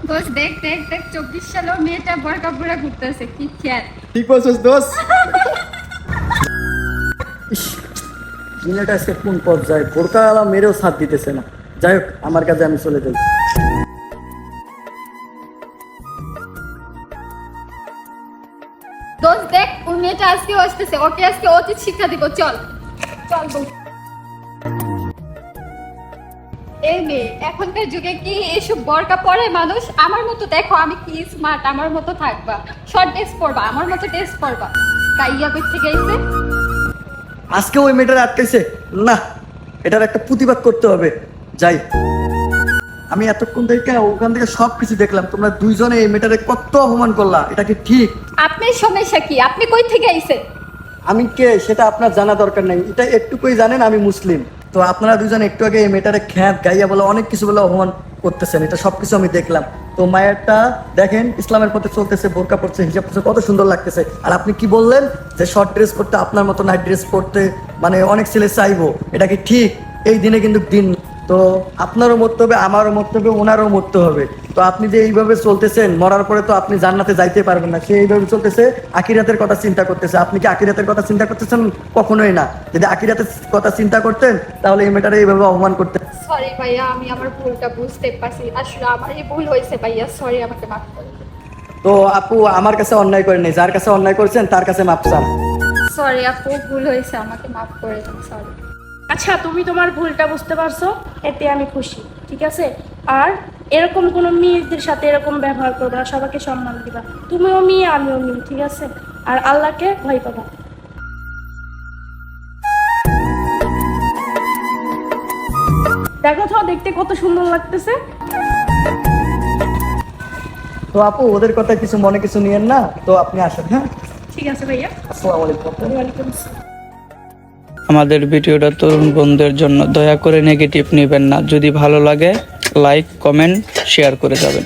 দোস্ত দেখ দেখ দেখ 24 সালেও মেয়েটা বরকা পরে ঘুরতেছে, কি খেয়াল। ঠিক বলছিস দোস্ত। ইস, মেয়েটা আজকে কোন পর্যায়ে, বোরকাওয়ালা মেরেও সাথ দিতেছে না। যাই হোক, আমার কাছে আমি চলে যাই। দোস্ত দেখ ওই মেয়েটা আজকে আসতেছে, ওকে আজকে উচিত শিক্ষা দিব। চল চল দোস্ত। এই মেয়ে, এখনকার যুগে কি এসব বরকা পরে মানুষ? আমার মতো দেখো, আমি কি স্মার্ট, আমার মতো থাকবা, শর্ট ড্রেস পরবা, আমার মতো ড্রেস পরবা। কাইয়া কই থেকে আইছে? আজকে ওই মেয়েটার আটকাইছে না, এটার একটা প্রতিবাদ করতে হবে। যাই, আমি এতক্ষণ থেকে ওখান থেকে সবকিছু দেখলাম, তোমরা দুইজনে এই মেয়েটারে কত অপমান করলা, এটা কি ঠিক? আপনার সমস্যা কি? আপনি কই থেকে আইছেন? আমি কে সেটা আপনার জানা দরকার নেই, এটা একটুকুই জানেন আমি মুসলিম। তো আপনারা দুজন একটু আগে এই মেয়েটারে খ্যাত গাইয়া বলে অনেক কিছু বলে অপমান করতেছেন, এটা সবকিছু আমি দেখলাম। তো মায়েরটা দেখেন ইসলামের পথে চলতেছে, বোরকা পড়ছে, হিজাব পড়ছে, কত সুন্দর লাগতেছে। আর আপনি কি বললেন যে শর্ট ড্রেস পরতে, আপনার মতো নাইট ড্রেস পরতে মানে অনেক ছেলে চাইবো, এটা কি ঠিক? এই দিনে কিন্তু দিন, তো আপনারও মরতে হবে, আমারও মরতে হবে, ওনারও মরতে হবে। তো আপনি যে এইভাবে চলতেছেন, মরার পরে তো আপনি জান্নাতে যাইতে পারবেন না। সে এইভাবে চলতেছে, আখিরাতের কথা চিন্তা করতেছে। আপনি কি আখিরাতের কথা চিন্তা করতেছেন? কখনোই না। যদি আখিরাতের কথা চিন্তা করতেন তাহলে এই মেয়েটারে এইভাবে অপমান করতেন। সরি ভাইয়া, আমি আমার ভুলটা বুঝতে পারছি, আসলে আমারই ভুল হয়েছে ভাইয়া, সরি, আমাকে মাফ করে দিন। তো আপু আমার কাছে অন্যায় করেন নাই, যার কাছে অন্যায় করেছেন তার কাছে মাপ চান। সরি আপু, ভুল হয়েছে, আমাকে মাফ করে দিন, সরি। আচ্ছা, তুমি তোমার ভুলটা বুঝতে পারছো, এতে আমি খুশি, ঠিক আছে? আর এরকম কোনো মেয়েদের সাথে এরকম ব্যবহার করবে না, সবাইকে সম্মান দিবা। তুমিও মেয়ে, আমিও মেয়ে, ঠিক আছে? আর আল্লাহকে ভয় পাবা। দেখো তো, দেখতে কত সুন্দর লাগতেছে। তো আপু ওদের কথা কিছু মনে কিছু নিয়েন না, তো আপনি আসেন। হ্যাঁ, ঠিক আছে ভাইয়া। আসসালামু আলাইকুম। ওয়ালাইকুম আসসালাম। আমাদের ভিডিওটা তরুণ বন্ধুদের জন্য, দয়া করে নেগেটিভ নেবেন না। যদি ভালো লাগে লাইক, কমেন্ট, শেয়ার করে যাবেন।